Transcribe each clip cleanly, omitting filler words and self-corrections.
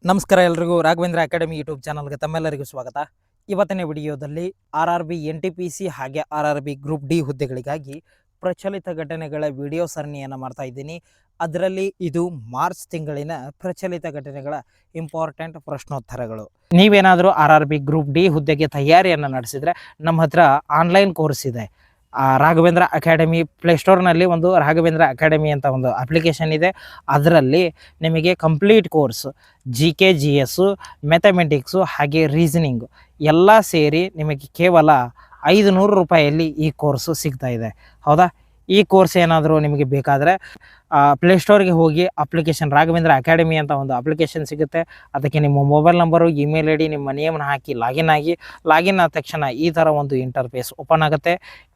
ನಮಸ್ಕಾರ ಎಲ್ರಿಗೂ Raghavendra academy YouTube ಚಾನಲ್ಗೆ ತಮ್ಮೆಲ್ಲರಿಗೂ ಸ್ವಾಗತ. ಇವತ್ತಿನ ವಿಡಿಯೋದಲ್ಲಿ RRB NTPC ಹಾಗೆ RRB ಗ್ರೂಪ್ ಡಿ ಹುದ್ದೆಗಳಿಗಾಗಿ ಪ್ರಚಲಿತ ಘಟನೆಗಳ ವಿಡಿಯೋ ಸರಣಿಯನ್ನು ಮಾಡ್ತಾ ಇದ್ದೀನಿ. ಅದರಲ್ಲಿ ಇದು ಮಾರ್ಚ್ ತಿಂಗಳಿನ ಪ್ರಚಲಿತ ಘಟನೆಗಳ ಇಂಪಾರ್ಟೆಂಟ್ ಪ್ರಶ್ನೋತ್ತರಗಳು. ನೀವೇನಾದರೂ RRB ಗ್ರೂಪ್ ಡಿ ಹುದ್ದೆಗೆ ತಯಾರಿಯನ್ನು ನಡೆಸಿದರೆ ನಮ್ಮ ಹತ್ರ ಆನ್ಲೈನ್ ಕೋರ್ಸ್ ಇದೆ. ರಾಘವೇಂದ್ರ ಅಕಾಡೆಮಿ ಪ್ಲೇಸ್ಟೋರ್ನಲ್ಲಿ ಒಂದು ರಾಘವೇಂದ್ರ ಅಕಾಡೆಮಿ ಅಂತ ಒಂದು ಅಪ್ಲಿಕೇಶನ್ ಇದೆ. ಅದರಲ್ಲಿ ನಿಮಗೆ complete course GK GS mathematics ಹಾಗೆ ರೀಸನಿಂಗು ಎಲ್ಲ ಸೇರಿ ನಿಮಗೆ ಕೇವಲ 500 ರೂಪಾಯಿಯಲ್ಲಿ ಈ ಕೋರ್ಸು ಸಿಗ್ತಾ ಇದೆ. ಹೌದಾ, ಈ ಕೋರ್ಸ್ ಏನಾದರೂ ನಿಮಗೆ ಬೇಕಾದರೆ ಪ್ಲೇಸ್ಟೋರ್ಗೆ ಹೋಗಿ ಅಪ್ಲಿಕೇಶನ್ ರಾಘವೇಂದ್ರ ಅಕಾಡೆಮಿ ಅಂತ ಒಂದು ಅಪ್ಲಿಕೇಶನ್ ಸಿಗುತ್ತೆ. ಅದಕ್ಕೆ ನಿಮ್ಮ ಮೊಬೈಲ್ ನಂಬರು, ಇಮೇಲ್ ID, ನಿಮ್ಮ ನೇಮನ್ನು ಹಾಕಿ ಲಾಗಿನ್ ಆದ ತಕ್ಷಣ ಈ ಥರ ಒಂದು ಇಂಟರ್ಫೇಸ್ ಓಪನ್ ಆಗುತ್ತೆ.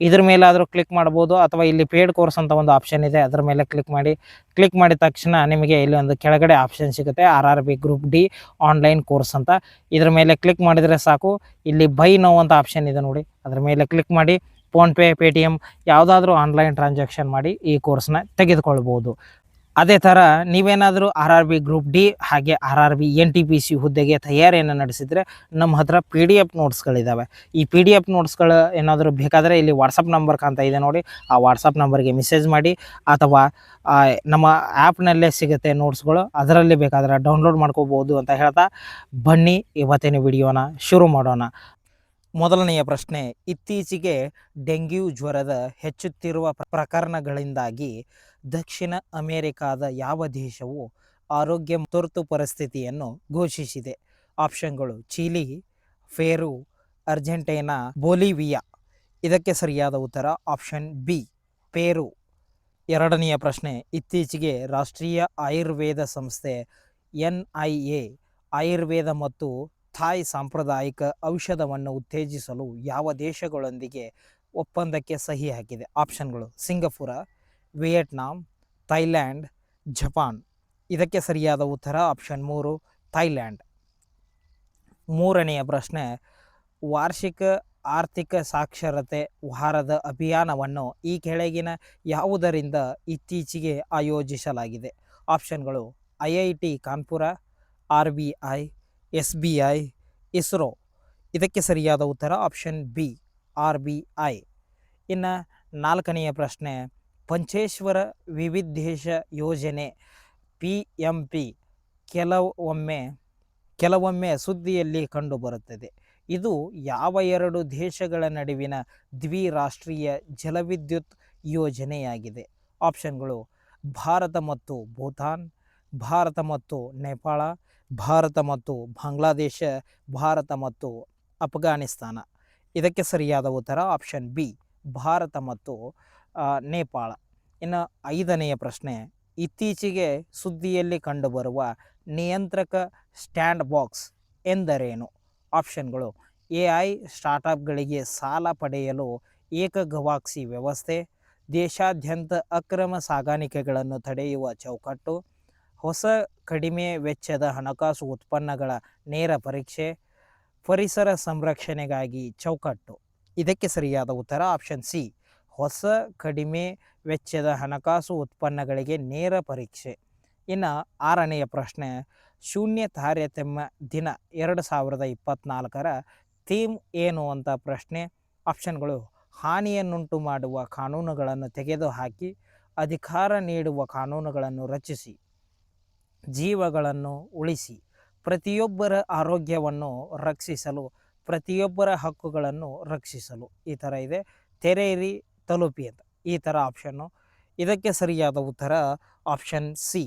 ಇದ್ರ ಮೇಲಾದರೂ ಕ್ಲಿಕ್ ಮಾಡ್ಬೋದು ಅಥವಾ ಇಲ್ಲಿ ಪೇಡ್ ಕೋರ್ಸ್ ಅಂತ ಒಂದು ಆಪ್ಷನ್ ಇದೆ, ಅದರ ಮೇಲೆ ಕ್ಲಿಕ್ ಮಾಡಿದ ತಕ್ಷಣ ನಿಮಗೆ ಇಲ್ಲಿ ಒಂದು ಕೆಳಗಡೆ ಆಪ್ಷನ್ ಸಿಗುತ್ತೆ RRB group D online course ಅಂತ. ಇದ್ರ ಮೇಲೆ ಕ್ಲಿಕ್ ಮಾಡಿದರೆ ಸಾಕು. ಇಲ್ಲಿ ಬೈ ನೌ ಅಂತ ಆಪ್ಷನ್ ಇದೆ ನೋಡಿ, ಅದರ ಮೇಲೆ ಕ್ಲಿಕ್ ಮಾಡಿ ಫೋನ್ಪೇ, Paytm ಯಾವುದಾದ್ರೂ ಆನ್ಲೈನ್ ಟ್ರಾನ್ಸಾಕ್ಷನ್ ಮಾಡಿ ಈ ಕೋರ್ಸ್ನ ತೆಗೆದುಕೊಳ್ಬೋದು. ಅದೇ ಥರ ನೀವೇನಾದರೂ RRB ಗ್ರೂಪ್ ಡಿ ಹಾಗೆ RRB NTPC ಹುದ್ದೆಗೆ ತಯಾರಿಯನ್ನು ನಡೆಸಿದರೆ ನಮ್ಮ ಹತ್ರ PDF ನೋಟ್ಸ್ಗಳಿದ್ದಾವೆ. ಈ PDF ನೋಟ್ಸ್ಗಳು ಏನಾದರೂ ಬೇಕಾದರೆ ಇಲ್ಲಿ ವಾಟ್ಸಪ್ ನಂಬರ್ ಕಾಣ್ತಾ ಇದೆ ನೋಡಿ, ಆ ವಾಟ್ಸಪ್ ನಂಬರ್ಗೆ ಮೆಸೇಜ್ ಮಾಡಿ ಅಥವಾ ನಮ್ಮ ಆ್ಯಪ್ನಲ್ಲೇ ಸಿಗುತ್ತೆ ನೋಟ್ಸ್ಗಳು, ಅದರಲ್ಲಿ ಬೇಕಾದರೆ ಡೌನ್ಲೋಡ್ ಮಾಡ್ಕೋಬೋದು ಅಂತ ಹೇಳ್ತಾ ಬನ್ನಿ ಇವತ್ತಿನ ವಿಡಿಯೋನ ಶುರು ಮಾಡೋಣ. ಮೊದಲನೆಯ ಪ್ರಶ್ನೆ, ಇತ್ತೀಚೆಗೆ ಡೆಂಗ್ಯೂ ಜ್ವರದ ಹೆಚ್ಚುತ್ತಿರುವ ಪ್ರಕರಣಗಳಿಂದಾಗಿ ದಕ್ಷಿಣ ಅಮೆರಿಕಾದ ಯಾವ ದೇಶವು ಆರೋಗ್ಯ ತುರ್ತು ಪರಿಸ್ಥಿತಿಯನ್ನು ಘೋಷಿಸಿದೆ? ಆಪ್ಷನ್ಗಳು ಚಿಲಿ, ಪೆರು, ಅರ್ಜೆಂಟೈನಾ, ಬೊಲಿವಿಯಾ. ಇದಕ್ಕೆ ಸರಿಯಾದ ಉತ್ತರ ಆಪ್ಷನ್ ಬಿ, ಪೆರು. ಎರಡನೆಯ ಪ್ರಶ್ನೆ, ಇತ್ತೀಚೆಗೆ ರಾಷ್ಟ್ರೀಯ ಆಯುರ್ವೇದ ಸಂಸ್ಥೆ NIA ಆಯುರ್ವೇದ ಮತ್ತು ಥಾಯ್ ಸಾಂಪ್ರದಾಯಿಕ ಔಷಧವನ್ನು ಉತ್ತೇಜಿಸಲು ಯಾವ ದೇಶಗಳೊಂದಿಗೆ ಒಪ್ಪಂದಕ್ಕೆ ಸಹಿ ಹಾಕಿದೆ? ಆಪ್ಷನ್ಗಳು ಸಿಂಗಪುರ, ವಿಯೆಟ್ನಾಂ, ಥೈಲ್ಯಾಂಡ್, ಜಪಾನ್. ಇದಕ್ಕೆ ಸರಿಯಾದ ಉತ್ತರ ಆಪ್ಷನ್ 3, ಥೈಲ್ಯಾಂಡ್. ಮೂರನೆಯ ಪ್ರಶ್ನೆ, ವಾರ್ಷಿಕ ಆರ್ಥಿಕ ಸಾಕ್ಷರತೆ ವಾರದ ಅಭಿಯಾನವನ್ನು ಈ ಕೆಳಗಿನ ಯಾವುದರಿಂದ ಇತ್ತೀಚೆಗೆ ಆಯೋಜಿಸಲಾಗಿದೆ? ಆಪ್ಷನ್ಗಳು IIT Kanpur, RBI, SBI, ISRO. ಇದಕ್ಕೆ ಸರಿಯಾದ ಉತ್ತರ ಆಪ್ಷನ್ ಬಿ, RBI. ಇನ್ನು ನಾಲ್ಕನೆಯ ಪ್ರಶ್ನೆ, ಪಂಚೇಶ್ವರ ವಿವಿಧೇಶ ಯೋಜನೆ PMP ಕೆಲವೊಮ್ಮೆ ಸುದ್ದಿಯಲ್ಲಿ ಕಂಡುಬರುತ್ತದೆ. ಇದು ಯಾವ ಎರಡು ದೇಶಗಳ ನಡುವಿನ ದ್ವಿರಾಷ್ಟ್ರೀಯ ಜಲವಿದ್ಯುತ್ ಯೋಜನೆಯಾಗಿದೆ? ಆಪ್ಷನ್ಗಳು ಭಾರತ ಮತ್ತು ಭೂತಾನ್, ಭಾರತ ಮತ್ತು ನೇಪಾಳ, ಭಾರತ ಮತ್ತು ಬಾಂಗ್ಲಾದೇಶ, ಭಾರತ ಮತ್ತು ಅಫ್ಘಾನಿಸ್ತಾನ. ಇದಕ್ಕೆ ಸರಿಯಾದ ಉತ್ತರ ಆಪ್ಷನ್ ಬಿ, ಭಾರತ ಮತ್ತು ನೇಪಾಳ. ಇನ್ನು ಐದನೆಯ ಪ್ರಶ್ನೆ, ಇತ್ತೀಚೆಗೆ ಸುದ್ದಿಯಲ್ಲಿ ಕಂಡುಬರುವ ನಿಯಂತ್ರಕ ಸ್ಟ್ಯಾಂಡ್ ಬಾಕ್ಸ್ ಎಂದರೇನು? ಆಪ್ಷನ್ಗಳು AI ಸ್ಟಾರ್ಟಪ್ಗಳಿಗೆ ಸಾಲ ಪಡೆಯಲು ಏಕಗವಾಕ್ಷಿ ವ್ಯವಸ್ಥೆ, ದೇಶಾದ್ಯಂತ ಅಕ್ರಮ ಸಾಗಾಣಿಕೆಗಳನ್ನು ತಡೆಯುವ ಚೌಕಟ್ಟು, ಹೊಸ ಕಡಿಮೆ ವೆಚ್ಚದ ಹಣಕಾಸು ಉತ್ಪನ್ನಗಳ ನೇರ ಪರೀಕ್ಷೆ, ಪರಿಸರ ಸಂರಕ್ಷಣೆಗಾಗಿ ಚೌಕಟ್ಟು. ಇದಕ್ಕೆ ಸರಿಯಾದ ಉತ್ತರ ಆಪ್ಷನ್ ಸಿ, ಹೊಸ ಕಡಿಮೆ ವೆಚ್ಚದ ಹಣಕಾಸು ಉತ್ಪನ್ನಗಳಿಗೆ ನೇರ ಪರೀಕ್ಷೆ. ಇನ್ನು ಆರನೆಯ ಪ್ರಶ್ನೆ, ಶೂನ್ಯ ತಾರತಮ್ಯ ದಿನ 2024ರ ಥೀಮ್ ಏನು ಅಂತ ಪ್ರಶ್ನೆ. ಆಪ್ಷನ್ಗಳು ಹಾನಿಯನ್ನುಂಟು ಮಾಡುವ ಕಾನೂನುಗಳನ್ನು ತೆಗೆದುಹಾಕಿ ಅಧಿಕಾರ ನೀಡುವ ಕಾನೂನುಗಳನ್ನು ರಚಿಸಿ, ಜೀವಗಳನ್ನು ಉಳಿಸಿ, ಪ್ರತಿಯೊಬ್ಬರ ಆರೋಗ್ಯವನ್ನು ರಕ್ಷಿಸಲು, ಪ್ರತಿಯೊಬ್ಬರ ಹಕ್ಕುಗಳನ್ನು ರಕ್ಷಿಸಲು. ಈ ಥರ ಇದೆ. ತೆರೆಯಿರಿ ತಲುಪಿ ಅಂತ ಈ ಥರ ಆಪ್ಷನ್ನು. ಇದಕ್ಕೆ ಸರಿಯಾದ ಉತ್ತರ ಆಪ್ಷನ್ ಸಿ,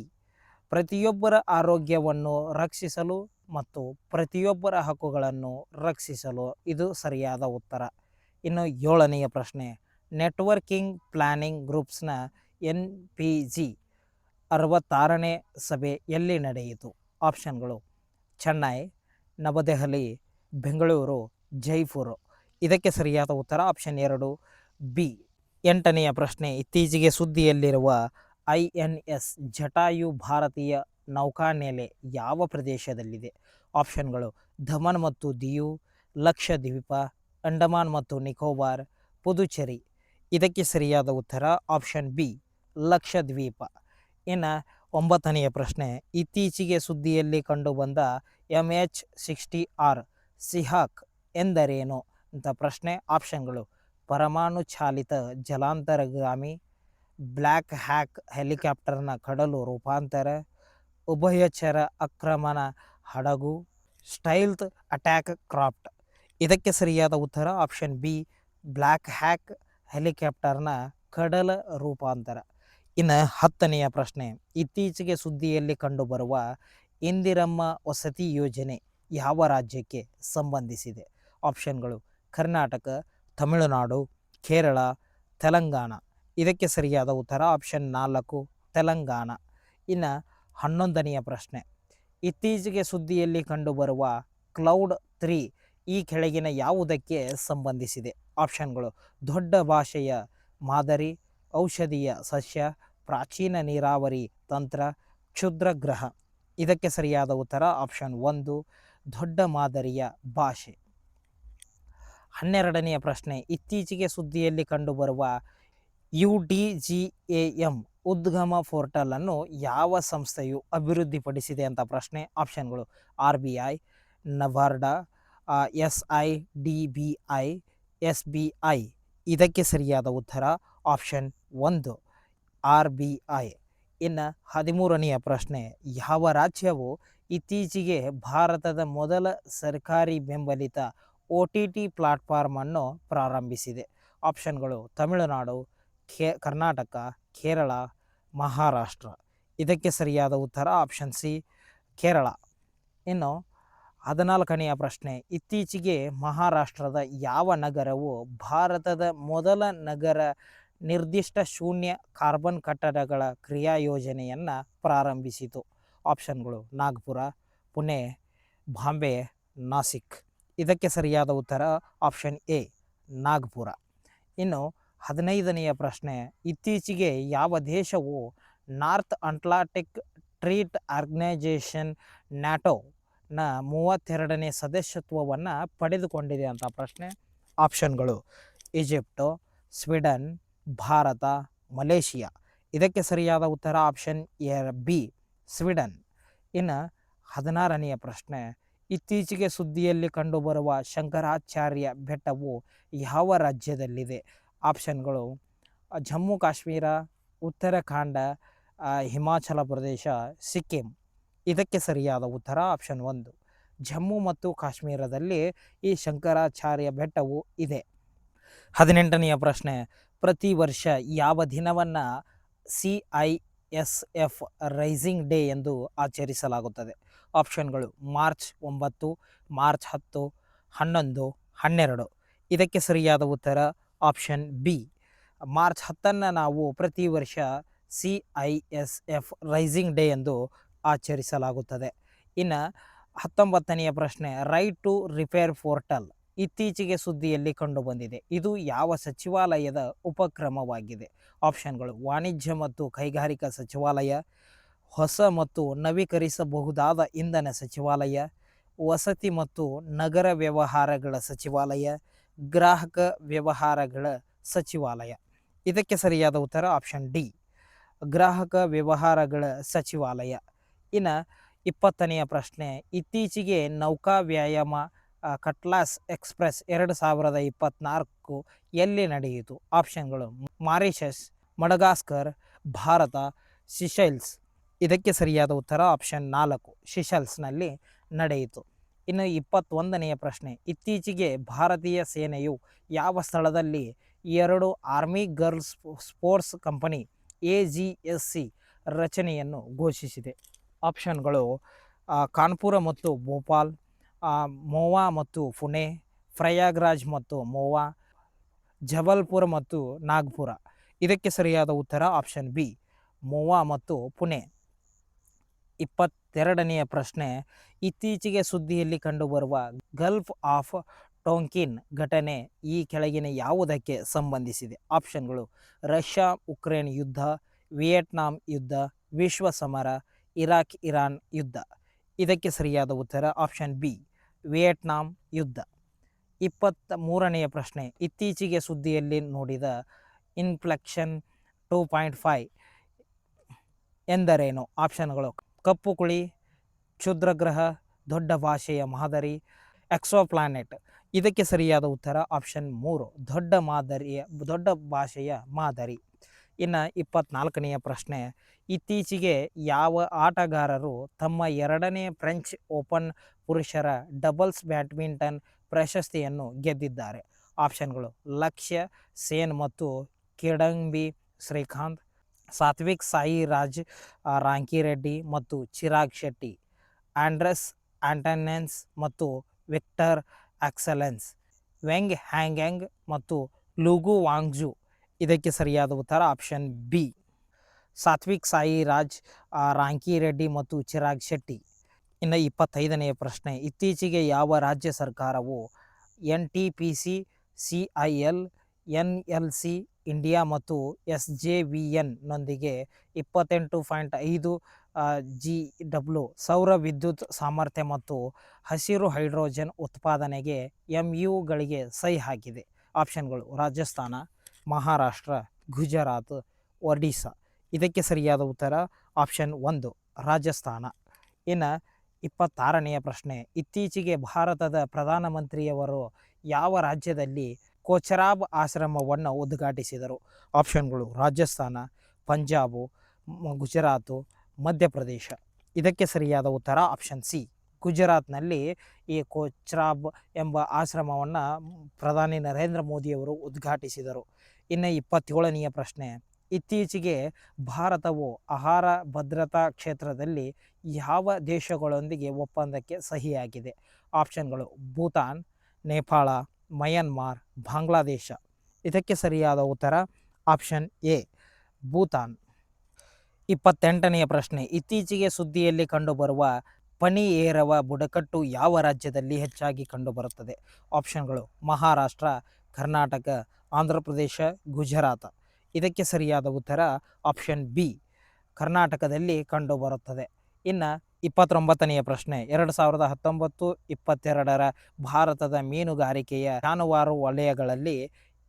ಪ್ರತಿಯೊಬ್ಬರ ಆರೋಗ್ಯವನ್ನು ರಕ್ಷಿಸಲು ಮತ್ತು ಪ್ರತಿಯೊಬ್ಬರ ಹಕ್ಕುಗಳನ್ನು ರಕ್ಷಿಸಲು. ಇದು ಸರಿಯಾದ ಉತ್ತರ. ಇನ್ನು ಏಳನೆಯ ಪ್ರಶ್ನೆ, ನೆಟ್ವರ್ಕಿಂಗ್ ಪ್ಲಾನಿಂಗ್ ಗ್ರೂಪ್ಸ್ನ NPG 66ನೇ ಸಭೆ ಎಲ್ಲಿ ನಡೆಯಿತು? ಆಪ್ಷನ್ಗಳು ಚೆನ್ನೈ, ನವದೆಹಲಿ, ಬೆಂಗಳೂರು, ಜೈಪುರ. ಇದಕ್ಕೆ ಸರಿಯಾದ ಉತ್ತರ ಆಪ್ಷನ್ 2, ಬಿ. ಎಂಟನೆಯ ಪ್ರಶ್ನೆ, ಇತ್ತೀಚೆಗೆ ಸುದ್ದಿಯಲ್ಲಿರುವ INS ಜಟಾಯು ಭಾರತೀಯ ನೌಕಾನೆಲೆ ಯಾವ ಪ್ರದೇಶದಲ್ಲಿದೆ? ಆಪ್ಷನ್ಗಳು ದಮನ್ ಮತ್ತು ದಿಯು, ಲಕ್ಷದ್ವೀಪ, ಅಂಡಮಾನ್ ಮತ್ತು ನಿಕೋಬಾರ್, ಪುದುಚೇರಿ. ಇದಕ್ಕೆ ಸರಿಯಾದ ಉತ್ತರ ಆಪ್ಷನ್ ಬಿ, ಲಕ್ಷದ್ವೀಪ. ಇನ್ನು ಒಂಬತ್ತನೆಯ ಪ್ರಶ್ನೆ, ಇತ್ತೀಚೆಗೆ ಸುದ್ದಿಯಲ್ಲಿ ಕಂಡುಬಂದ MH-60R ಸಿಹಾಕ್ ಎಂದರೇನು ಅಂತ ಪ್ರಶ್ನೆ. ಆಪ್ಷನ್ಗಳು: ಪರಮಾಣು ಚಾಲಿತ ಜಲಾಂತರ್ಗಾಮಿ, ಬ್ಲ್ಯಾಕ್ ಹ್ಯಾಕ್ ಹೆಲಿಕಾಪ್ಟರ್ನ ಕಡಲು ರೂಪಾಂತರ, ಉಭಯಚರ ಆಕ್ರಮಣ ಹಡಗು, ಸ್ಟೈಲ್ತ್ ಅಟ್ಯಾಕ್ ಕ್ರಾಫ್ಟ್. ಇದಕ್ಕೆ ಸರಿಯಾದ ಉತ್ತರ ಆಪ್ಷನ್ ಬಿ, ಬ್ಲ್ಯಾಕ್ ಹ್ಯಾಕ್ ಹೆಲಿಕಾಪ್ಟರ್ನ ಕಡಲ ರೂಪಾಂತರ. ಇನ್ನು 10ನೆಯ ಪ್ರಶ್ನೆ, ಇತ್ತೀಚೆಗೆ ಸುದ್ದಿಯಲ್ಲಿ ಕಂಡುಬರುವ ಇಂದಿರಮ್ಮ ವಸತಿ ಯೋಜನೆ ಯಾವ ರಾಜ್ಯಕ್ಕೆ ಸಂಬಂಧಿಸಿದೆ? ಆಪ್ಷನ್ಗಳು: ಕರ್ನಾಟಕ, ತಮಿಳುನಾಡು, ಕೇರಳ, ತೆಲಂಗಾಣ. ಇದಕ್ಕೆ ಸರಿಯಾದ ಉತ್ತರ ಆಪ್ಷನ್ 4, ತೆಲಂಗಾಣ. ಇನ್ನು 11ನೆಯ ಪ್ರಶ್ನೆ, ಇತ್ತೀಚೆಗೆ ಸುದ್ದಿಯಲ್ಲಿ ಕಂಡುಬರುವ ಕ್ಲೌಡ್ 3 ಈ ಕೆಳಗಿನ ಯಾವುದಕ್ಕೆ ಸಂಬಂಧಿಸಿದೆ? ಆಪ್ಷನ್ಗಳು: ದೊಡ್ಡ ಭಾಷೆಯ ಮಾದರಿ, ಔಷಧೀಯ ಸಸ್ಯ, ಪ್ರಾಚೀನ ನೀರಾವರಿ ತಂತ್ರ, ಕ್ಷುದ್ರ ಗ್ರಹ. ಇದಕ್ಕೆ ಸರಿಯಾದ ಉತ್ತರ ಆಪ್ಷನ್ 1, ದೊಡ್ಡ ಮಾದರಿಯ ಭಾಷೆ. 12ನೆಯ ಪ್ರಶ್ನೆ, ಇತ್ತೀಚೆಗೆ ಸುದ್ದಿಯಲ್ಲಿ ಕಂಡುಬರುವ UDGAM ಉದ್ಗಮ ಪೋರ್ಟಲ್ ಅನ್ನು ಯಾವ ಸಂಸ್ಥೆಯು ಅಭಿವೃದ್ಧಿಪಡಿಸಿದೆ ಅಂತ ಪ್ರಶ್ನೆ. ಆಪ್ಷನ್ಗಳು: RBI, ನಬಾರ್ಡ, SIDBI, SBI. ಇದಕ್ಕೆ ಸರಿಯಾದ ಉತ್ತರ ಆಪ್ಷನ್ 1, RBI. ಇನ್ನು 13ನೆಯ ಪ್ರಶ್ನೆ, ಯಾವ ರಾಜ್ಯವು ಇತ್ತೀಚೆಗೆ ಭಾರತದ ಮೊದಲ ಸರ್ಕಾರಿ ಬೆಂಬಲಿತ OTT ಪ್ಲಾಟ್ಫಾರ್ಮ್ ಅನ್ನು ಪ್ರಾರಂಭಿಸಿದೆ? ಆಪ್ಷನ್ಗಳು: ತಮಿಳುನಾಡು, ಕರ್ನಾಟಕ, ಕೇರಳ, ಮಹಾರಾಷ್ಟ್ರ. ಇದಕ್ಕೆ ಸರಿಯಾದ ಉತ್ತರ ಆಪ್ಷನ್ ಸಿ, ಕೇರಳ. ಇನ್ನು 14ನೆಯ ಪ್ರಶ್ನೆ, ಇತ್ತೀಚೆಗೆ ಮಹಾರಾಷ್ಟ್ರದ ಯಾವ ನಗರವು ಭಾರತದ ಮೊದಲ ನಗರ ನಿರ್ದಿಷ್ಟ ಶೂನ್ಯ ಕಾರ್ಬನ್ ಕಟ್ಟಡಗಳ ಕ್ರಿಯಾ ಯೋಜನೆಯನ್ನು ಪ್ರಾರಂಭಿಸಿತು? ಆಪ್ಷನ್ಗಳು: ನಾಗ್ಪುರ, ಪುಣೆ, ಬಾಂಬೆ, ನಾಸಿಕ್. ಇದಕ್ಕೆ ಸರಿಯಾದ ಉತ್ತರ ಆಪ್ಷನ್ ಎ, ನಾಗ್ಪುರ. ಇನ್ನು 15ನೆಯ ಪ್ರಶ್ನೆ, ಇತ್ತೀಚೆಗೆ ಯಾವ ದೇಶವು ನಾರ್ತ್ ಅಟ್ಲಾಂಟಿಕ್ ಟ್ರೀಟಿ ಆರ್ಗನೈಜೇಷನ್ ನ್ಯಾಟೋನ 32ನೇ ಸದಸ್ಯತ್ವವನ್ನು ಪಡೆದುಕೊಂಡಿದೆ ಅಂತ ಪ್ರಶ್ನೆ. ಆಪ್ಷನ್ಗಳು: ಈಜಿಪ್ಟು, ಸ್ವೀಡನ್, ಭಾರತ, ಮಲೇಷಿಯಾ. ಇದಕ್ಕೆ ಸರಿಯಾದ ಉತ್ತರ ಆಪ್ಷನ್ ಬಿ, ಸ್ವೀಡನ್. ಇನ್ನು 16ನೆಯ ಪ್ರಶ್ನೆ, ಇತ್ತೀಚೆಗೆ ಸುದ್ದಿಯಲ್ಲಿ ಕಂಡುಬರುವ ಶಂಕರಾಚಾರ್ಯ ಬೆಟ್ಟವು ಯಾವ ರಾಜ್ಯದಲ್ಲಿದೆ? ಆಪ್ಷನ್ಗಳು: ಜಮ್ಮು ಕಾಶ್ಮೀರ, ಉತ್ತರಾಖಂಡ, ಹಿಮಾಚಲ ಪ್ರದೇಶ, ಸಿಕ್ಕಿಂ. ಇದಕ್ಕೆ ಸರಿಯಾದ ಉತ್ತರ ಆಪ್ಷನ್ 1, ಜಮ್ಮು ಮತ್ತು ಕಾಶ್ಮೀರದಲ್ಲಿ ಈ ಶಂಕರಾಚಾರ್ಯ ಬೆಟ್ಟವು ಇದೆ. 18ನೆಯ ಪ್ರಶ್ನೆ, ಪ್ರತಿ ವರ್ಷ ಯಾವ ದಿನವನ್ನು CISF ರೈಸಿಂಗ್ ಡೇ ಎಂದು ಆಚರಿಸಲಾಗುತ್ತದೆ? ಆಪ್ಷನ್ಗಳು: ಮಾರ್ಚ್ 9, ಮಾರ್ಚ್ 10, 11, 12. ಇದಕ್ಕೆ ಸರಿಯಾದ ಉತ್ತರ ಆಪ್ಷನ್ ಬಿ, ಮಾರ್ಚ್ 10 ನಾವು ಪ್ರತಿ ವರ್ಷ CISF ರೈಸಿಂಗ್ ಡೇ ಎಂದು ಆಚರಿಸಲಾಗುತ್ತದೆ. ಇನ್ನು 19ನೆಯ ಪ್ರಶ್ನೆ, ರೈಟ್ ಟು ರಿಪೇರ್ ಪೋರ್ಟಲ್ ಇತ್ತೀಚೆಗೆ ಸುದ್ದಿಯಲ್ಲಿ ಕಂಡುಬಂದಿದೆ. ಇದು ಯಾವ ಸಚಿವಾಲಯದ ಉಪಕ್ರಮವಾಗಿದೆ? ಆಪ್ಷನ್ಗಳು: ವಾಣಿಜ್ಯ ಮತ್ತು ಕೈಗಾರಿಕಾ ಸಚಿವಾಲಯ, ಹೊಸ ಮತ್ತು ನವೀಕರಿಸಬಹುದಾದ ಇಂಧನ ಸಚಿವಾಲಯ, ವಸತಿ ಮತ್ತು ನಗರ ವ್ಯವಹಾರಗಳ ಸಚಿವಾಲಯ, ಗ್ರಾಹಕ ವ್ಯವಹಾರಗಳ ಸಚಿವಾಲಯ. ಇದಕ್ಕೆ ಸರಿಯಾದ ಉತ್ತರ ಆಪ್ಷನ್ ಡಿ, ಗ್ರಾಹಕ ವ್ಯವಹಾರಗಳ ಸಚಿವಾಲಯ. ಇನ್ನು 20ನೆಯ ಪ್ರಶ್ನೆ, ಇತ್ತೀಚೆಗೆ ನೌಕಾ ವ್ಯಾಯಾಮ ಕಟ್ಲಾಸ್ ಎಕ್ಸ್ಪ್ರೆಸ್ 2024 ಎಲ್ಲಿ ನಡೆಯಿತು? ಆಪ್ಷನ್ಗಳು: ಮಾರಿಷಸ್, ಮಡಗಾಸ್ಕರ್, ಭಾರತ, ಸಿಶೆಲ್ಸ್. ಇದಕ್ಕೆ ಸರಿಯಾದ ಉತ್ತರ ಆಪ್ಷನ್ 4, ಸಿಶೆಲ್ಸ್ನಲ್ಲಿ ನಡೆಯಿತು. ಇನ್ನು 21ನೆಯ ಪ್ರಶ್ನೆ, ಇತ್ತೀಚೆಗೆ ಭಾರತೀಯ ಸೇನೆಯು ಯಾವ ಸ್ಥಳದಲ್ಲಿ 2 army girls sports company AGSC ರಚನೆಯನ್ನು ಘೋಷಿಸಿದೆ? ಆಪ್ಷನ್ಗಳು: ಕಾನ್ಪುರ ಮತ್ತು ಭೋಪಾಲ್, ಮೋವಾ ಮತ್ತು ಪುಣೆ, ಪ್ರಯಾಗ್ರಾಜ್ ಮತ್ತು ಮೋವಾ, ಜಬಲ್ಪುರ ಮತ್ತು ನಾಗ್ಪುರ. ಇದಕ್ಕೆ ಸರಿಯಾದ ಉತ್ತರ ಆಪ್ಷನ್ ಬಿ, ಮೋವಾ ಮತ್ತು ಪುಣೆ. 22ನೆಯ ಪ್ರಶ್ನೆ, ಇತ್ತೀಚೆಗೆ ಸುದ್ದಿಯಲ್ಲಿ ಕಂಡುಬರುವ ಗಲ್ಫ್ ಆಫ್ ಟೋಂಕಿನ್ ಘಟನೆ ಈ ಕೆಳಗಿನ ಯಾವುದಕ್ಕೆ ಸಂಬಂಧಿಸಿದೆ? ಆಪ್ಷನ್ಗಳು: ರಷ್ಯಾ ಉಕ್ರೇನ್ ಯುದ್ಧ, ವಿಯೆಟ್ನಾಂ ಯುದ್ಧ, ವಿಶ್ವ ಸಮರ, ಇರಾಕ್ ಇರಾನ್ ಯುದ್ಧ. ಇದಕ್ಕೆ ಸರಿಯಾದ ಉತ್ತರ ಆಪ್ಷನ್ ಬಿ, ವಿಯೆಟ್ನಾಂ ಯುದ್ಧ. 23ನೆಯ ಪ್ರಶ್ನೆ, ಇತ್ತೀಚೆಗೆ ಸುದ್ದಿಯಲ್ಲಿ ನೋಡಿದ ಇನ್ಫ್ಲೇಷನ್ 2.5 ಎಂದರೇನು? ಆಪ್ಷನ್ಗಳು ಕಪ್ಪು ಕುಳಿ, ಕ್ಷುದ್ರಗ್ರಹ, ದೊಡ್ಡ ಭಾಷೆಯ ಮಾದರಿ, ಎಕ್ಸೋಪ್ಲಾನೆಟ್. ಇದಕ್ಕೆ ಸರಿಯಾದ ಉತ್ತರ ಆಪ್ಷನ್ 3, ದೊಡ್ಡ ಭಾಷೆಯ ಮಾದರಿ. ಇನ್ನು 24ನೆಯ ಪ್ರಶ್ನೆ, ಇತ್ತೀಚೆಗೆ ಯಾವ ಆಟಗಾರರು ತಮ್ಮ 2ನೇ ಫ್ರೆಂಚ್ ಓಪನ್ ಪುರುಷರ ಡಬಲ್ಸ್ ಬ್ಯಾಡ್ಮಿಂಟನ್ ಪ್ರಶಸ್ತಿಯನ್ನು ಗೆದ್ದಿದ್ದಾರೆ? ಆಪ್ಷನ್ಗಳು ಲಕ್ಷ್ಯ ಸೇನ್ ಮತ್ತು ಕಿಡಂಬಿ ಶ್ರೀಕಾಂತ್, ಸಾತ್ವಿಕ್ ಸಾಯಿರಾಜ್ ರಾಂಕಿರೆಡ್ಡಿ ಮತ್ತು ಚಿರಾಗ್ ಶೆಟ್ಟಿ, ಆಂಡ್ರೆಸ್ ಆಂಟನೆನ್ಸ್ ಮತ್ತು ವಿಕ್ಟರ್ ಎಕ್ಸಲೆನ್ಸ್, ವೆಂಗ್ ಹ್ಯಾಂಗ್ಯಾಂಗ್ ಮತ್ತು ಲೂಗು ವಾಂಗ್ಜು. ಇದಕ್ಕೆ ಸರಿಯಾದ ಉತ್ತರ ಆಪ್ಷನ್ ಬಿ, ಸಾತ್ವಿಕ್ ಸಾಯಿರಾಜ್ ರಾಂಕಿರೆಡ್ಡಿ ಮತ್ತು ಚಿರಾಗ್ ಶೆಟ್ಟಿ. ಇನ್ನು 25ನೆಯ ಪ್ರಶ್ನೆ, ಇತ್ತೀಚೆಗೆ ಯಾವ ರಾಜ್ಯ ಸರ್ಕಾರವು NTPC, CIL, NLC ಇಂಡಿಯಾ ಮತ್ತು SJVN ನೊಂದಿಗೆ 28.5 GW ಸೌರ ವಿದ್ಯುತ್ ಸಾಮರ್ಥ್ಯ ಮತ್ತು ಹಸಿರು ಹೈಡ್ರೋಜನ್ ಉತ್ಪಾದನೆಗೆ MUಗಳಿಗೆ ಸಹಿ ಹಾಕಿದೆ? ಆಪ್ಷನ್ಗಳು ರಾಜಸ್ಥಾನ, ಮಹಾರಾಷ್ಟ್ರ, ಗುಜರಾತ್, ಒಡಿಶಾ. ಇದಕ್ಕೆ ಸರಿಯಾದ ಉತ್ತರ ಆಪ್ಷನ್ 1, ರಾಜಸ್ಥಾನ. ಇನ್ನು 26ನೆಯ ಪ್ರಶ್ನೆ, ಇತ್ತೀಚೆಗೆ ಭಾರತದ ಪ್ರಧಾನಮಂತ್ರಿಯವರು ಯಾವ ರಾಜ್ಯದಲ್ಲಿ ಕೋಚರಾಬ್ ಆಶ್ರಮವನ್ನು ಉದ್ಘಾಟಿಸಿದರು? ಆಪ್ಷನ್ಗಳು ರಾಜಸ್ಥಾನ, ಪಂಜಾಬು, ಗುಜರಾತು, ಮಧ್ಯಪ್ರದೇಶ. ಇದಕ್ಕೆ ಸರಿಯಾದ ಉತ್ತರ ಆಪ್ಷನ್ ಸಿ, ಗುಜರಾತ್ನಲ್ಲಿ ಈ ಕೋಚ್ರಾಬ್ ಎಂಬ ಆಶ್ರಮವನ್ನು ಪ್ರಧಾನಿ ನರೇಂದ್ರ ಮೋದಿಯವರು ಉದ್ಘಾಟಿಸಿದರು. ಇನ್ನು 27ನೆಯ ಪ್ರಶ್ನೆ, ಇತ್ತೀಚೆಗೆ ಭಾರತವು ಆಹಾರ ಭದ್ರತಾ ಕ್ಷೇತ್ರದಲ್ಲಿ ಯಾವ ದೇಶಗಳೊಂದಿಗೆ ಒಪ್ಪಂದಕ್ಕೆ ಸಹಿಯಾಗಿದೆ? ಆಪ್ಷನ್ಗಳು ಭೂತಾನ್, ನೇಪಾಳ, ಮಯನ್ಮಾರ್, ಬಾಂಗ್ಲಾದೇಶ. ಇದಕ್ಕೆ ಸರಿಯಾದ ಉತ್ತರ ಆಪ್ಷನ್ ಎ, ಭೂತಾನ್. 28ನೆಯ ಪ್ರಶ್ನೆ, ಇತ್ತೀಚೆಗೆ ಸುದ್ದಿಯಲ್ಲಿ ಕಂಡುಬರುವ ಪನಿ ಏರವ ಬುಡಕಟ್ಟು ಯಾವ ರಾಜ್ಯದಲ್ಲಿ ಹೆಚ್ಚಾಗಿ ಕಂಡುಬರುತ್ತದೆ? ಆಪ್ಷನ್ಗಳು ಮಹಾರಾಷ್ಟ್ರ, ಕರ್ನಾಟಕ, ಆಂಧ್ರ ಪ್ರದೇಶ, ಗುಜರಾತ್. ಇದಕ್ಕೆ ಸರಿಯಾದ ಉತ್ತರ ಆಪ್ಷನ್ ಬಿ, ಕರ್ನಾಟಕದಲ್ಲಿ ಕಂಡುಬರುತ್ತದೆ. ಇನ್ನು 29ನೆಯ ಪ್ರಶ್ನೆ, 2019-22 ಭಾರತದ ಮೀನುಗಾರಿಕೆಯ ಜಾನುವಾರು ವಲಯಗಳಲ್ಲಿ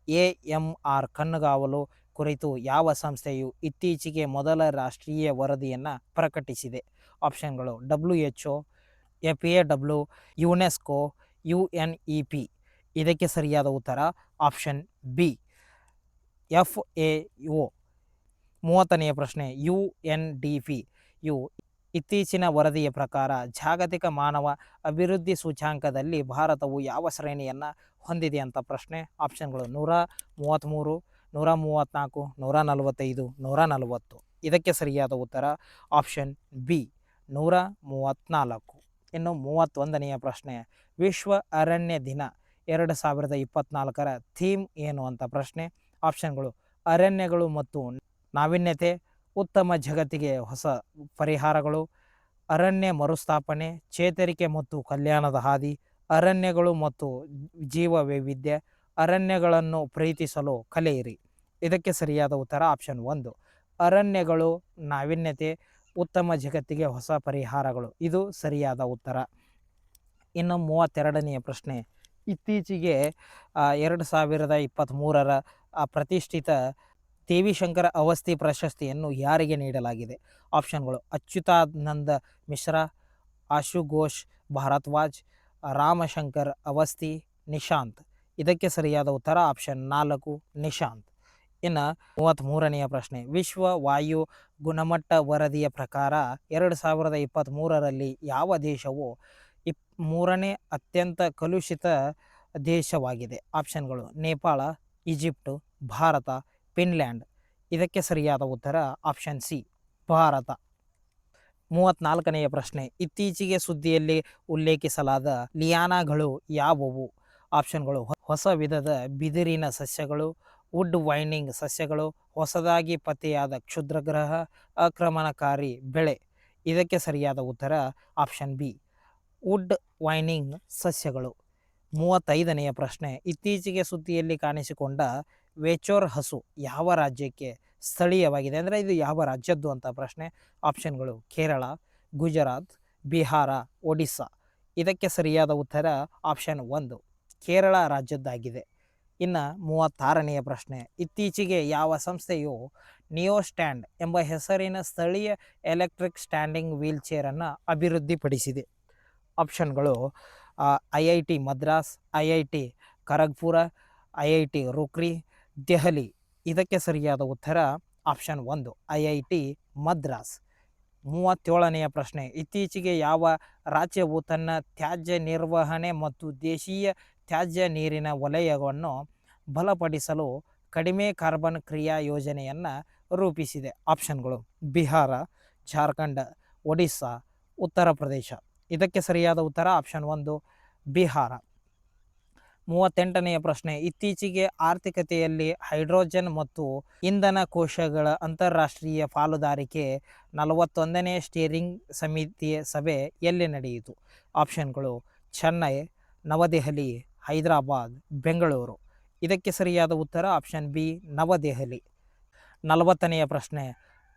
AMR ಕಣ್ಣುಗಾವಲು ಕುರಿತು ಯಾವ ಸಂಸ್ಥೆಯು ಇತ್ತೀಚೆಗೆ ಮೊದಲ ರಾಷ್ಟ್ರೀಯ ವರದಿಯನ್ನು ಪ್ರಕಟಿಸಿದೆ? ಆಪ್ಷನ್ಗಳು WHO, FAO, ಯುನೆಸ್ಕೋ, UNEP. ಇದಕ್ಕೆ ಸರಿಯಾದ ಉತ್ತರ ಆಪ್ಷನ್ ಬಿ, FAO. 30ನೆಯ ಪ್ರಶ್ನೆ, UNDP ಇತ್ತೀಚಿನ ವರದಿಯ ಪ್ರಕಾರ ಜಾಗತಿಕ ಮಾನವ ಅಭಿವೃದ್ಧಿ ಸೂಚ್ಯಂಕದಲ್ಲಿ ಭಾರತವು ಯಾವ ಶ್ರೇಣಿಯನ್ನು ಹೊಂದಿದೆ ಅಂತ ಪ್ರಶ್ನೆ? ಆಪ್ಷನ್ಗಳು 133, 134, 145, 140. ಇದಕ್ಕೆ ಸರಿಯಾದ ಉತ್ತರ ಆಪ್ಷನ್ ಬಿ, 134. ಇನ್ನು 31ನೆಯ ಪ್ರಶ್ನೆ, ವಿಶ್ವ ಅರಣ್ಯ ದಿನ 2024ರ ಥೀಮ್ ಏನು ಅಂತ ಪ್ರಶ್ನೆ? ಆಪ್ಷನ್ಗಳು ಅರಣ್ಯಗಳು ಮತ್ತು ನಾವೀನ್ಯತೆ, ಉತ್ತಮ ಜಗತ್ತಿಗೆ ಹೊಸ ಪರಿಹಾರಗಳು, ಅರಣ್ಯ ಮರುಸ್ಥಾಪನೆ, ಚೇತರಿಕೆ ಮತ್ತು ಕಲ್ಯಾಣದ ಹಾದಿ, ಅರಣ್ಯಗಳು ಮತ್ತು ಜೀವ ವೈವಿಧ್ಯ, ಅರಣ್ಯಗಳನ್ನು ಪ್ರೀತಿಸಲು ಕಲಿಯಿರಿ. ಇದಕ್ಕೆ ಸರಿಯಾದ ಉತ್ತರ ಆಪ್ಷನ್ 1, ಅರಣ್ಯಗಳು, ನಾವೀನ್ಯತೆ, ಉತ್ತಮ ಜಗತ್ತಿಗೆ ಹೊಸ ಪರಿಹಾರಗಳು. ಇದು ಸರಿಯಾದ ಉತ್ತರ. ಇನ್ನು 32ನೆಯ ಪ್ರಶ್ನೆ, ಇತ್ತೀಚೆಗೆ 2023ರ ಪ್ರತಿಷ್ಠಿತ ದೇವಿಶಂಕರ ಅವಸ್ಥಿ ಪ್ರಶಸ್ತಿಯನ್ನು ಯಾರಿಗೆ ನೀಡಲಾಗಿದೆ? ಆಪ್ಷನ್ಗಳು ಅಚ್ಯುತಾನಂದ ಮಿಶ್ರಾ, ಆಶುಘೋಷ್ ಭಾರದ್ವಾಜ್, ರಾಮಶಂಕರ್ ಅವಸ್ಥಿ, ನಿಶಾಂತ್. ಇದಕ್ಕೆ ಸರಿಯಾದ ಉತ್ತರ ಆಪ್ಷನ್ 4, ನಿಶಾಂತ್. ಇನ್ನು 33ನೆಯ ಪ್ರಶ್ನೆ, ವಿಶ್ವ ವಾಯು ಗುಣಮಟ್ಟ ವರದಿಯ ಪ್ರಕಾರ 2023ರಲ್ಲಿ ಯಾವ ದೇಶವು 3ನೇ ಅತ್ಯಂತ ಕಲುಷಿತ ದೇಶವಾಗಿದೆ? ಆಪ್ಷನ್ಗಳು ನೇಪಾಳ, ಈಜಿಪ್ಟ್, ಭಾರತ, ಫಿನ್ಲ್ಯಾಂಡ್. ಇದಕ್ಕೆ ಸರಿಯಾದ ಉತ್ತರ ಆಪ್ಷನ್ ಸಿ, ಭಾರತ. 34ನೆಯ ಪ್ರಶ್ನೆ, ಇತ್ತೀಚೆಗೆ ಸುದ್ದಿಯಲ್ಲಿ ಉಲ್ಲೇಖಿಸಲಾದ ಲಿಯಾನಾಗಳು ಯಾವುವು? ಆಪ್ಷನ್ಗಳು ಹೊಸ ವಿಧದ ಬಿದಿರಿನ ಸಸ್ಯಗಳು, ವುಡ್ ವೈನಿಂಗ್ ಸಸ್ಯಗಳು, ಹೊಸದಾಗಿ ಪತ್ತೆಯಾದ ಕ್ಷುದ್ರಗ್ರಹ, ಆಕ್ರಮಣಕಾರಿ ಬೆಳೆ. ಇದಕ್ಕೆ ಸರಿಯಾದ ಉತ್ತರ ಆಪ್ಷನ್ ಬಿ, ವುಡ್ ವೈನಿಂಗ್ ಸಸ್ಯಗಳು. 35ನೆಯ ಪ್ರಶ್ನೆ, ಇತ್ತೀಚೆಗೆ ಸುದ್ದಿಯಲ್ಲಿ ಕಾಣಿಸಿಕೊಂಡ ವೇಚೋರ್ ಹಸು ಯಾವ ರಾಜ್ಯಕ್ಕೆ ಸ್ಥಳೀಯವಾಗಿದೆ? ಅಂದರೆ ಇದು ಯಾವ ರಾಜ್ಯದ್ದು ಅಂತ ಪ್ರಶ್ನೆ? ಆಪ್ಷನ್ಗಳು ಕೇರಳ, ಗುಜರಾತ್, ಬಿಹಾರ, ಒಡಿಸ್ಸಾ. ಇದಕ್ಕೆ ಸರಿಯಾದ ಉತ್ತರ ಆಪ್ಷನ್ 1, ಕೇರಳ ರಾಜ್ಯದ್ದಾಗಿದೆ. ಇನ್ನು 36ನೆಯ ಪ್ರಶ್ನೆ, ಇತ್ತೀಚೆಗೆ ಯಾವ ಸಂಸ್ಥೆಯು ನಿಯೋ ಸ್ಟ್ಯಾಂಡ್ ಎಂಬ ಹೆಸರಿನ ಸ್ಥಳೀಯ ಎಲೆಕ್ಟ್ರಿಕ್ ಸ್ಟ್ಯಾಂಡಿಂಗ್ ವೀಲ್ ಚೇರನ್ನು ಅಭಿವೃದ್ಧಿಪಡಿಸಿದೆ? ಆಪ್ಷನ್ಗಳು IIT Madras, IIT Kharagpur, IIT Roorkee, Delhi. ಇದಕ್ಕೆ ಸರಿಯಾದ ಉತ್ತರ ಆಪ್ಷನ್ 1 IIT ಮದ್ರಾಸ್. 37ನೆಯ ಪ್ರಶ್ನೆ, ಇತ್ತೀಚೆಗೆ ಯಾವ ರಾಜ್ಯವು ತನ್ನ ತ್ಯಾಜ್ಯ ನಿರ್ವಹಣೆ ಮತ್ತು ದೇಶೀಯ ತ್ಯಾಜ್ಯ ನೀರಿನ ವಲಯವನ್ನು ಬಲಪಡಿಸಲು ಕಡಿಮೆ ಕಾರ್ಬನ್ ಕ್ರಿಯಾ ಯೋಜನೆಯನ್ನು ರೂಪಿಸಿದೆ? ಆಪ್ಷನ್ಗಳು ಬಿಹಾರ, ಜಾರ್ಖಂಡ್, ಒಡಿಸ್ಸಾ, ಉತ್ತರ ಪ್ರದೇಶ. ಇದಕ್ಕೆ ಸರಿಯಾದ ಉತ್ತರ ಆಪ್ಷನ್ 1 ಬಿಹಾರ. 38ನೆಯ ಪ್ರಶ್ನೆ, ಇತ್ತೀಚೆಗೆ ಆರ್ಥಿಕತೆಯಲ್ಲಿ ಹೈಡ್ರೋಜನ್ ಮತ್ತು ಇಂಧನ ಕೋಶಗಳ ಅಂತಾರಾಷ್ಟ್ರೀಯ ಪಾಲುದಾರಿಕೆ 41ನೇ ಸ್ಟೀರಿಂಗ್ ಸಮಿತಿಯ ಸಭೆ ಎಲ್ಲಿ ನಡೆಯಿತು? ಆಪ್ಷನ್ಗಳು ಚೆನ್ನೈ, ನವದೆಹಲಿ, ಹೈದರಾಬಾದ್, ಬೆಂಗಳೂರು. ಇದಕ್ಕೆ ಸರಿಯಾದ ಉತ್ತರ ಆಪ್ಷನ್ ಬಿ ನವದೆಹಲಿ. 40ನೆಯ ಪ್ರಶ್ನೆ,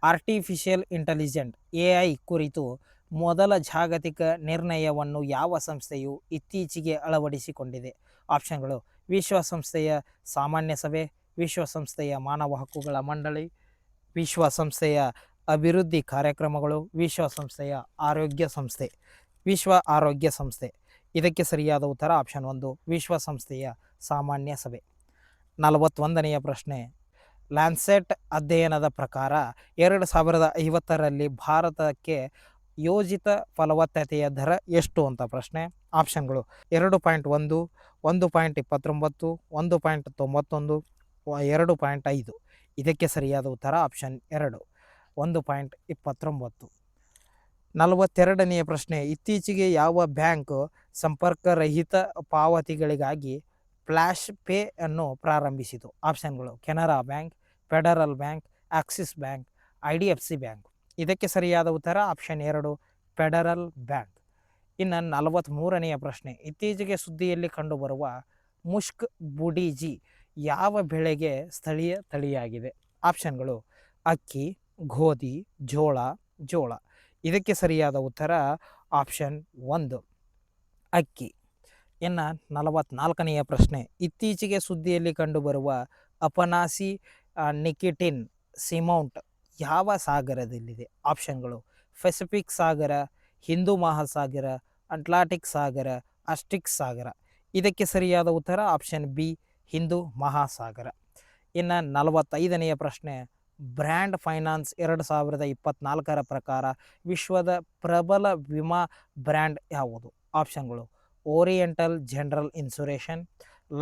ಆರ್ಟಿಫಿಷಿಯಲ್ ಇಂಟೆಲಿಜೆಂಟ್ AI ಕುರಿತು ಮೊದಲ ಜಾಗತಿಕ ನಿರ್ಣಯವನ್ನು ಯಾವ ಸಂಸ್ಥೆಯು ಇತ್ತೀಚೆಗೆ ಅಳವಡಿಸಿಕೊಂಡಿದೆ? ಆಪ್ಷನ್ಗಳು ವಿಶ್ವಸಂಸ್ಥೆಯ ಸಾಮಾನ್ಯ ಸಭೆ, ವಿಶ್ವಸಂಸ್ಥೆಯ ಮಾನವ ಹಕ್ಕುಗಳ ಮಂಡಳಿ, ವಿಶ್ವಸಂಸ್ಥೆಯ ಅಭಿವೃದ್ಧಿ ಕಾರ್ಯಕ್ರಮಗಳು, ವಿಶ್ವಸಂಸ್ಥೆಯ ಆರೋಗ್ಯ ಸಂಸ್ಥೆ. ವಿಶ್ವ ಆರೋಗ್ಯ ಸಂಸ್ಥೆ. ಇದಕ್ಕೆ ಸರಿಯಾದ ಉತ್ತರ ಆಪ್ಷನ್ 1 ವಿಶ್ವಸಂಸ್ಥೆಯ ಸಾಮಾನ್ಯ ಸಭೆ. 41ನೆಯ ಪ್ರಶ್ನೆ, ಲ್ಯಾನ್ಸೆಟ್ ಅಧ್ಯಯನದ ಪ್ರಕಾರ 2050ರಲ್ಲಿ ಭಾರತಕ್ಕೆ ಯೋಜಿತ ಫಲವತ್ತತೆಯ ದರ ಎಷ್ಟು ಅಂತ ಪ್ರಶ್ನೆ. ಆಪ್ಷನ್ಗಳು 2.1, 1.29, 1.91, 2.5. ಇದಕ್ಕೆ ಸರಿಯಾದ ಉತ್ತರ ಆಪ್ಷನ್ 2 1.29. 42ನೆಯ ಪ್ರಶ್ನೆ, ಇತ್ತೀಚೆಗೆ ಯಾವ ಬ್ಯಾಂಕ್ ಸಂಪರ್ಕರಹಿತ ಪಾವತಿಗಳಿಗಾಗಿ ಫ್ಲ್ಯಾಶ್ ಪೇ ಅನ್ನು ಪ್ರಾರಂಭಿಸಿತು? ಆಪ್ಷನ್ಗಳು Canara Bank, Federal Bank, Axis Bank, IDFC Bank. ಇದಕ್ಕೆ ಸರಿಯಾದ ಉತ್ತರ ಆಪ್ಷನ್ 2 ಫೆಡರಲ್ ಬ್ಯಾಂಕ್. ಇನ್ನು 43ನೆಯ ಪ್ರಶ್ನೆ, ಇತ್ತೀಚೆಗೆ ಸುದ್ದಿಯಲ್ಲಿ ಕಂಡುಬರುವ ಮುಷ್ಕ್ ಬುಡಿಜಿ ಯಾವ ಬೆಳೆಗೆ ಸ್ಥಳೀಯ ತಳಿಯಾಗಿದೆ? ಆಪ್ಷನ್ಗಳು ಅಕ್ಕಿ, ಗೋಧಿ, ಜೋಳ. ಇದಕ್ಕೆ ಸರಿಯಾದ ಉತ್ತರ ಆಪ್ಷನ್ 1 ಅಕ್ಕಿ. ಇನ್ನು 44ನೆಯ ಪ್ರಶ್ನೆ, ಇತ್ತೀಚೆಗೆ ಸುದ್ದಿಯಲ್ಲಿ ಕಂಡುಬರುವ ಅಪನಾಸಿ ನಿಕಿಟಿನ್ ಸಿಮೌಂಟ್ ಯಾವ ಸಾಗರದಲ್ಲಿದೆ? ಆಪ್ಷನ್ಗಳು ಪೆಸಿಫಿಕ್ ಸಾಗರ, ಹಿಂದೂ ಮಹಾಸಾಗರ, ಅಟ್ಲಾಂಟಿಕ್ ಸಾಗರ, ಆರ್ಕ್ಟಿಕ್ ಸಾಗರ. ಇದಕ್ಕೆ ಸರಿಯಾದ ಉತ್ತರ ಆಪ್ಷನ್ ಬಿ ಹಿಂದೂ ಮಹಾಸಾಗರ. ಇನ್ನು 45ನೆಯ ಪ್ರಶ್ನೆ, ಬ್ರ್ಯಾಂಡ್ ಫೈನಾನ್ಸ್ 2024ರ ಪ್ರಕಾರ ವಿಶ್ವದ ಪ್ರಬಲ ವಿಮಾ ಬ್ರ್ಯಾಂಡ್ ಯಾವುದು? ಆಪ್ಷನ್ಗಳು Oriental General Insurance,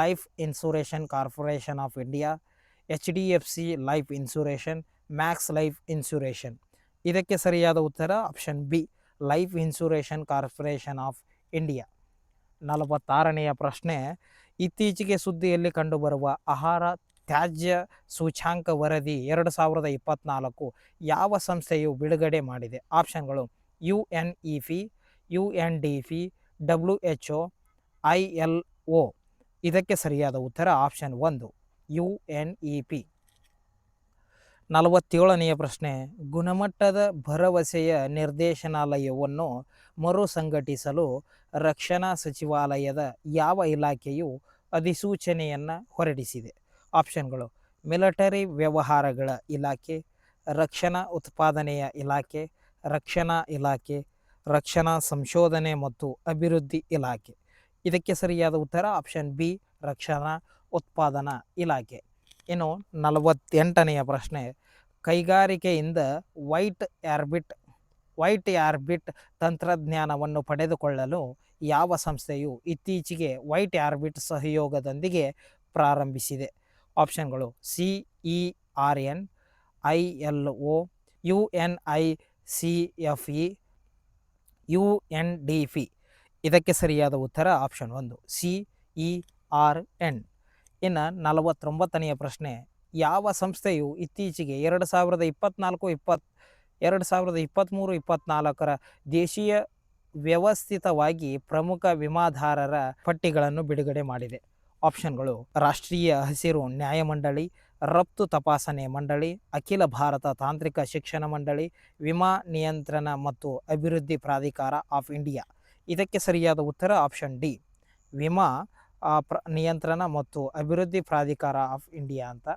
Life Insurance Corporation of India, HDFC Life Insurance, Max Life Insurance. ಇದಕ್ಕೆ ಸರಿಯಾದ ಉತ್ತರ option B Life Insurance Corporation of India. 46ನೆಯ ಪ್ರಶ್ನೆ, ಇತ್ತೀಚೆಗೆ ಸುದ್ದಿಯಲ್ಲಿ ಕಂಡುಬರುವ ಆಹಾರ ತ್ಯಾಜ್ಯ ಸೂಚ್ಯಂಕ ವರದಿ 2024 ಯಾವ ಸಂಸ್ಥೆಯು ಬಿಡುಗಡೆ ಮಾಡಿದೆ? ಆಪ್ಷನ್ಗಳು UNEP, UNDP, WHO, ILO. ಇದಕ್ಕೆ ಸರಿಯಾದ ಉತ್ತರ ಆಪ್ಷನ್ 1 UNEP. 47ನೆಯ ಪ್ರಶ್ನೆ, ಗುಣಮಟ್ಟದ ಭರವಸೆಯ ನಿರ್ದೇಶನಾಲಯವನ್ನು ಮರು ಸಂಘಟಿಸಲು ರಕ್ಷಣಾ ಸಚಿವಾಲಯದ ಯಾವ ಇಲಾಖೆಯು ಅಧಿಸೂಚನೆಯನ್ನು ಹೊರಡಿಸಿದೆ? ಆಪ್ಷನ್ಗಳು ಮಿಲಿಟರಿ ವ್ಯವಹಾರಗಳ ಇಲಾಖೆ, ರಕ್ಷಣಾ ಉತ್ಪಾದನೆಯ ಇಲಾಖೆ, ರಕ್ಷಣಾ ಇಲಾಖೆ, ರಕ್ಷಣಾ ಸಂಶೋಧನೆ ಮತ್ತು ಅಭಿವೃದ್ಧಿ ಇಲಾಖೆ. ಇದಕ್ಕೆ ಸರಿಯಾದ ಉತ್ತರ ಆಪ್ಷನ್ ಬಿ ರಕ್ಷಣಾ ಉತ್ಪಾದನಾ ಇಲಾಖೆ. ಇನ್ನು 48ನೆಯ ಪ್ರಶ್ನೆ, ಕೈಗಾರಿಕೆಯಿಂದ ವೈಟ್ ಆರ್ಬಿಟ್ ತಂತ್ರಜ್ಞಾನವನ್ನು ಪಡೆದುಕೊಳ್ಳಲು ಯಾವ ಸಂಸ್ಥೆಯು ಇತ್ತೀಚೆಗೆ ವೈಟ್ ಆರ್ಬಿಟ್ ಸಹಯೋಗದೊಂದಿಗೆ ಪ್ರಾರಂಭಿಸಿದೆ? ಆಪ್ಷನ್ಗಳು CERN, ILO, UNICEF, UNDP. ಇದಕ್ಕೆ ಸರಿಯಾದ ಉತ್ತರ ಆಪ್ಷನ್ 1 CERN. ಇನ್ನು 49ನೆಯ ಪ್ರಶ್ನೆ, ಯಾವ ಸಂಸ್ಥೆಯು ಇತ್ತೀಚೆಗೆ 2023-24ರ ದೇಶೀಯ ವ್ಯವಸ್ಥಿತವಾಗಿ ಪ್ರಮುಖ ವಿಮಾದಾರರ ಪಟ್ಟಿಗಳನ್ನು ಬಿಡುಗಡೆ ಮಾಡಿದೆ? ಆಪ್ಷನ್ಗಳು ರಾಷ್ಟ್ರೀಯ ಹಸಿರು ನ್ಯಾಯಮಂಡಳಿ, ರಫ್ತು ತಪಾಸಣೆ ಮಂಡಳಿ, ಅಖಿಲ ಭಾರತ ತಾಂತ್ರಿಕ ಶಿಕ್ಷಣ ಮಂಡಳಿ, ವಿಮಾ ನಿಯಂತ್ರಣ ಮತ್ತು ಅಭಿವೃದ್ಧಿ ಪ್ರಾಧಿಕಾರ ಆಫ್ ಇಂಡಿಯಾ. ಇದಕ್ಕೆ ಸರಿಯಾದ ಉತ್ತರ ಆಪ್ಷನ್ ಡಿ ವಿಮಾ ನಿಯಂತ್ರಣ ಮತ್ತು ಅಭಿವೃದ್ಧಿ ಪ್ರಾಧಿಕಾರ ಆಫ್ ಇಂಡಿಯಾ ಅಂತ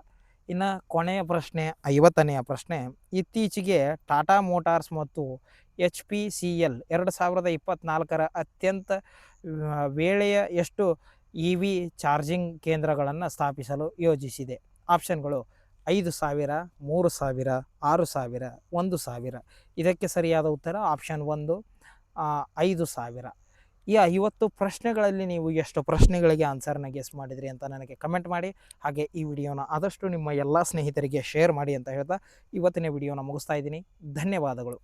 ಇನ್ನು ಕೊನೆಯ ಪ್ರಶ್ನೆ 50ನೆಯ ಪ್ರಶ್ನೆ, ಇತ್ತೀಚೆಗೆ ಟಾಟಾ ಮೋಟಾರ್ಸ್ ಮತ್ತು HPCL 2024ರ ಅತ್ಯಂತ ವೇಳೆಯ ಎಷ್ಟು EV ಚಾರ್ಜಿಂಗ್ ಕೇಂದ್ರಗಳನ್ನು ಸ್ಥಾಪಿಸಲು ಯೋಜಿಸಿದೆ? ಆಪ್ಷನ್ಗಳು 5,000, 3,000, 6,000, 1,000. ಇದಕ್ಕೆ ಸರಿಯಾದ ಉತ್ತರ ಆಪ್ಷನ್ 1, 5,000. ಈ 50 ಪ್ರಶ್ನೆಗಳಲ್ಲಿ ನೀವು ಎಷ್ಟು ಪ್ರಶ್ನೆಗಳಿಗೆ ಆನ್ಸರ್ನ ಗೆಸ್ ಮಾಡಿದ್ರಿ ಅಂತ ನನಗೆ ಕಮೆಂಟ್ ಮಾಡಿ. ಹಾಗೆ ಈ ವಿಡಿಯೋನ ಆದಷ್ಟು ನಿಮ್ಮ ಎಲ್ಲ ಸ್ನೇಹಿತರಿಗೆ ಶೇರ್ ಮಾಡಿ ಅಂತ ಹೇಳ್ತಾ ಇವತ್ತಿನ ವಿಡಿಯೋನ ಮುಗಿಸ್ತಾ ಇದ್ದೀನಿ. ಧನ್ಯವಾದಗಳು.